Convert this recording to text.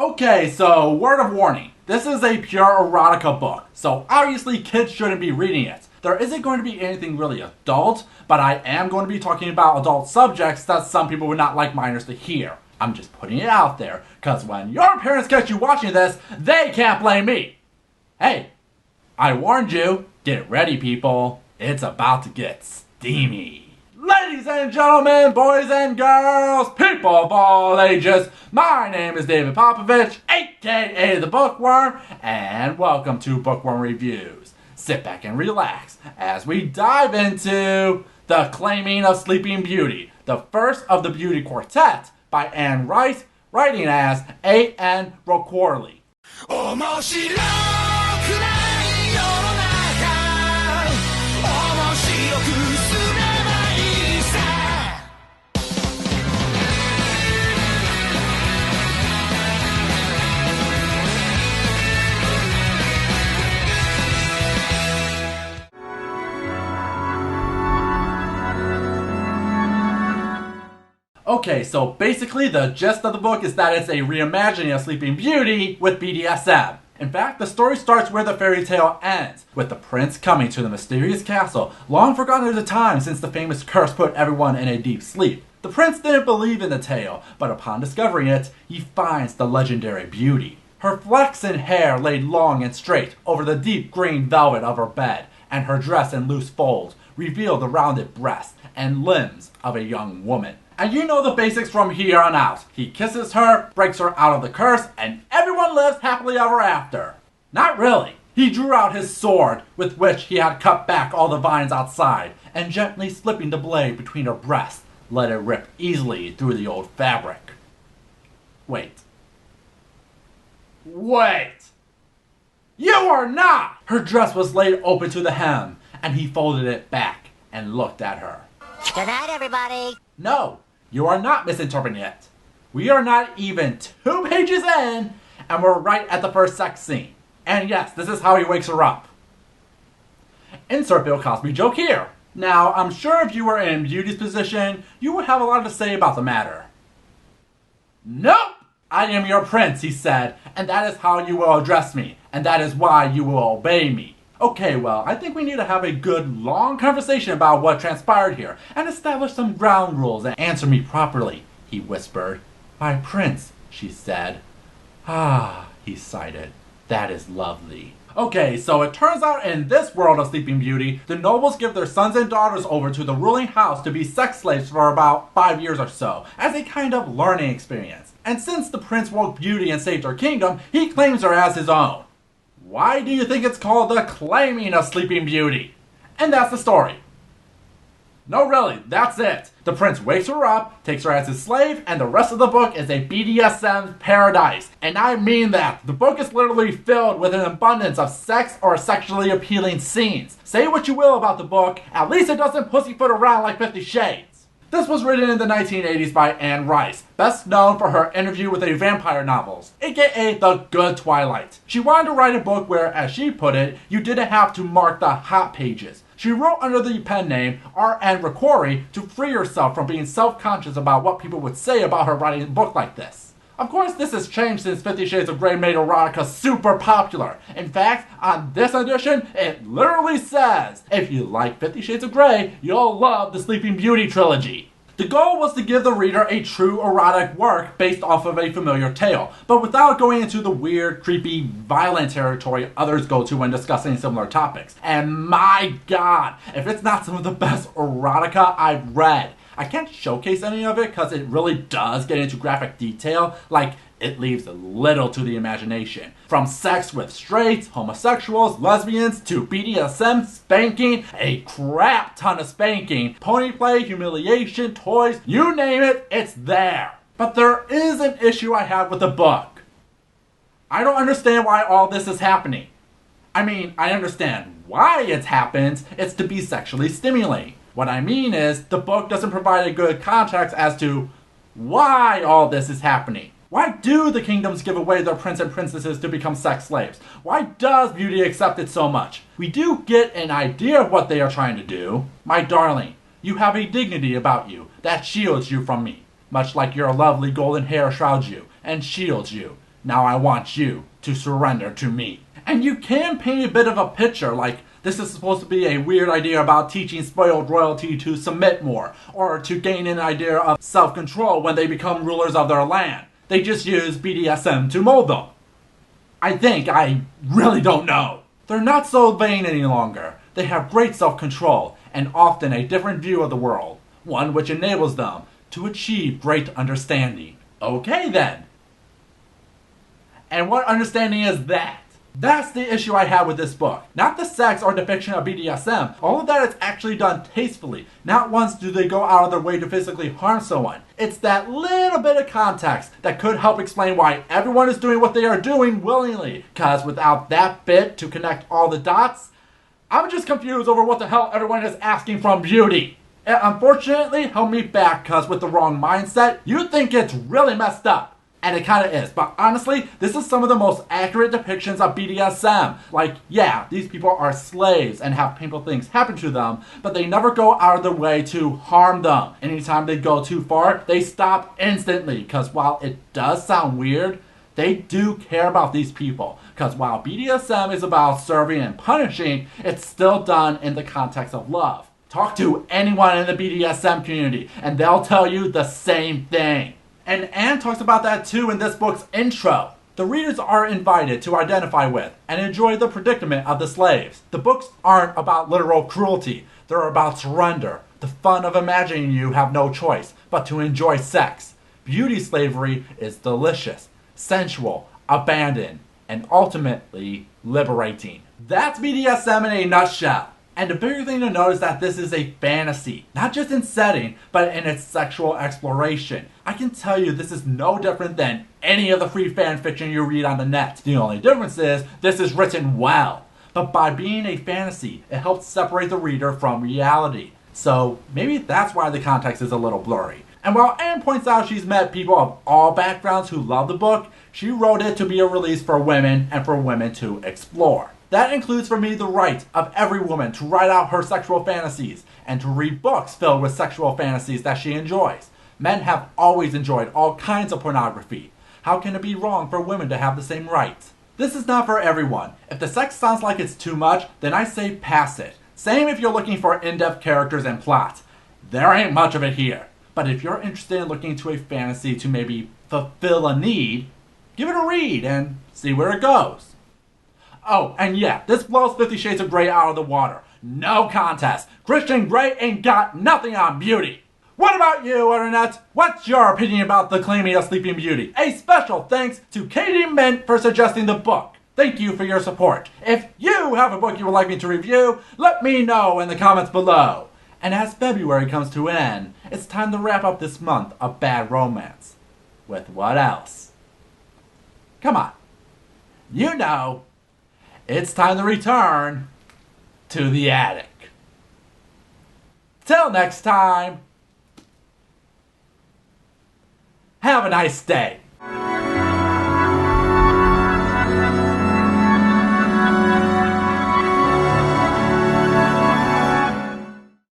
Okay, so word of warning. This is a pure erotica book, so obviously kids shouldn't be reading it. There isn't going to be anything really adult, but I am going to be talking about adult subjects that some people would not like minors to hear. I'm just putting it out there, because when your parents catch you watching this, they can't blame me. Hey, I warned you. Get ready, people. It's about to get steamy. Ladies and gentlemen, boys and girls, people of all ages, my name is David Popovich, aka the Bookworm, and welcome to Bookworm Reviews. Sit back and relax as we dive into The Claiming of Sleeping Beauty, the first of the Beauty Quartet by Anne Rice, writing as A.N. Roquarley. Okay, so basically the gist of the book is that it's a reimagining of Sleeping Beauty with BDSM. In fact, the story starts where the fairy tale ends, with the prince coming to the mysterious castle, long forgotten at the time since the famous curse put everyone in a deep sleep. The prince didn't believe in the tale, but upon discovering it, he finds the legendary Beauty. Her flaxen hair laid long and straight over the deep green velvet of her bed, and her dress in loose folds reveal the rounded breasts and limbs of a young woman. And you know the basics from here on out. He kisses her, breaks her out of the curse, and everyone lives happily ever after. Not really. He drew out his sword, with which he had cut back all the vines outside, and gently slipping the blade between her breasts, let it rip easily through the old fabric. Wait. You are not! Her dress was laid open to the hem, and he folded it back and looked at her. Good night, everybody. No, you are not misinterpreting it. We are not even 2 pages in, and we're right at the first sex scene. And yes, this is how he wakes her up. Insert Bill Cosby joke here. Now, I'm sure if you were in Beauty's position, you would have a lot to say about the matter. Nope! I am your prince, he said, and that is how you will address me, and that is why you will obey me. Okay, well, I think we need to have a good, long conversation about what transpired here, and establish some ground rules and answer me properly, he whispered. My prince, she said. Ah, he sighed. That is lovely. Okay, so it turns out in this world of Sleeping Beauty, the nobles give their sons and daughters over to the ruling house to be sex slaves for about 5 years or so, as a kind of learning experience. And since the prince woke Beauty and saved her kingdom, he claims her as his own. Why do you think it's called The Claiming of Sleeping Beauty? And that's the story. No, really, that's it. The prince wakes her up, takes her as his slave, and the rest of the book is a BDSM paradise. And I mean that. The book is literally filled with an abundance of sex or sexually appealing scenes. Say what you will about the book, at least it doesn't pussyfoot around like 50 Shades. This was written in the 1980s by Anne Rice, best known for her Interview with a Vampire novels, aka The Good Twilight. She wanted to write a book where, as she put it, you didn't have to mark the hot pages. She wrote under the pen name R.N. Roquarley to free herself from being self-conscious about what people would say about her writing a book like this. Of course, this has changed since 50 Shades of Grey made erotica super popular. In fact, on this edition, it literally says, if you like 50 Shades of Grey, you'll love the Sleeping Beauty trilogy. The goal was to give the reader a true erotic work based off of a familiar tale, but without going into the weird, creepy, violent territory others go to when discussing similar topics. And my god, if it's not some of the best erotica I've read. I can't showcase any of it because it really does get into graphic detail, like it leaves little to the imagination. From sex with straights, homosexuals, lesbians, to BDSM, spanking, a crap ton of spanking, pony play, humiliation, toys, you name it, it's there. But there is an issue I have with the book. I don't understand why all this is happening. I mean, I understand why it happens, it's to be sexually stimulating. What I mean is, the book doesn't provide a good context as to why all this is happening. Why do the kingdoms give away their prince and princesses to become sex slaves? Why does Beauty accept it so much? We do get an idea of what they are trying to do. My darling, you have a dignity about you that shields you from me, much like your lovely golden hair shrouds you and shields you. Now I want you to surrender to me. And you can paint a bit of a picture, like this is supposed to be a weird idea about teaching spoiled royalty to submit more, or to gain an idea of self-control when they become rulers of their land. They just use BDSM to mold them. I really don't know. They're not so vain any longer. They have great self-control, and often a different view of the world, one which enables them to achieve great understanding. Okay then. And what understanding is that? That's the issue I have with this book. Not the sex or depiction of BDSM. All of that is actually done tastefully. Not once do they go out of their way to physically harm someone. It's that little bit of context that could help explain why everyone is doing what they are doing willingly. Cause without that bit to connect all the dots, I'm just confused over what the hell everyone is asking from beauty. It unfortunately held me back cause with the wrong mindset, you think it's really messed up. And it kinda is, but honestly, this is some of the most accurate depictions of BDSM. Like, yeah, these people are slaves and have painful things happen to them, but they never go out of their way to harm them. Anytime they go too far, they stop instantly, because while it does sound weird, they do care about these people. Because while BDSM is about serving and punishing, it's still done in the context of love. Talk to anyone in the BDSM community, and they'll tell you the same thing. And Anne talks about that too in this book's intro. The readers are invited to identify with and enjoy the predicament of the slaves. The books aren't about literal cruelty. They're about surrender, the fun of imagining you have no choice but to enjoy sex. Beauty slavery is delicious, sensual, abandoned, and ultimately liberating. That's BDSM in a nutshell. And the bigger thing to note is that this is a fantasy, not just in setting, but in its sexual exploration. I can tell you this is no different than any of the free fan fiction you read on the net. The only difference is this is written well. But by being a fantasy, it helps separate the reader from reality. So maybe that's why the context is a little blurry. And while Anne points out she's met people of all backgrounds who love the book, she wrote it to be a release for women and for women to explore. That includes for me the right of every woman to write out her sexual fantasies and to read books filled with sexual fantasies that she enjoys. Men have always enjoyed all kinds of pornography. How can it be wrong for women to have the same rights? This is not for everyone. If the sex sounds like it's too much, then I say pass it. Same if you're looking for in-depth characters and plot. There ain't much of it here. But if you're interested in looking to a fantasy to maybe fulfill a need, give it a read and see where it goes. Oh, and yeah, this blows 50 Shades of Grey out of the water. No contest. Christian Grey ain't got nothing on beauty. What about you, Internet? What's your opinion about the claiming of Sleeping Beauty? A special thanks to Katie Mint for suggesting the book. Thank you for your support. If you have a book you would like me to review, let me know in the comments below. And as February comes to an end, it's time to wrap up this month of bad romance. With what else? Come on. You know. It's time to return to the attic. Till next time, have a nice day.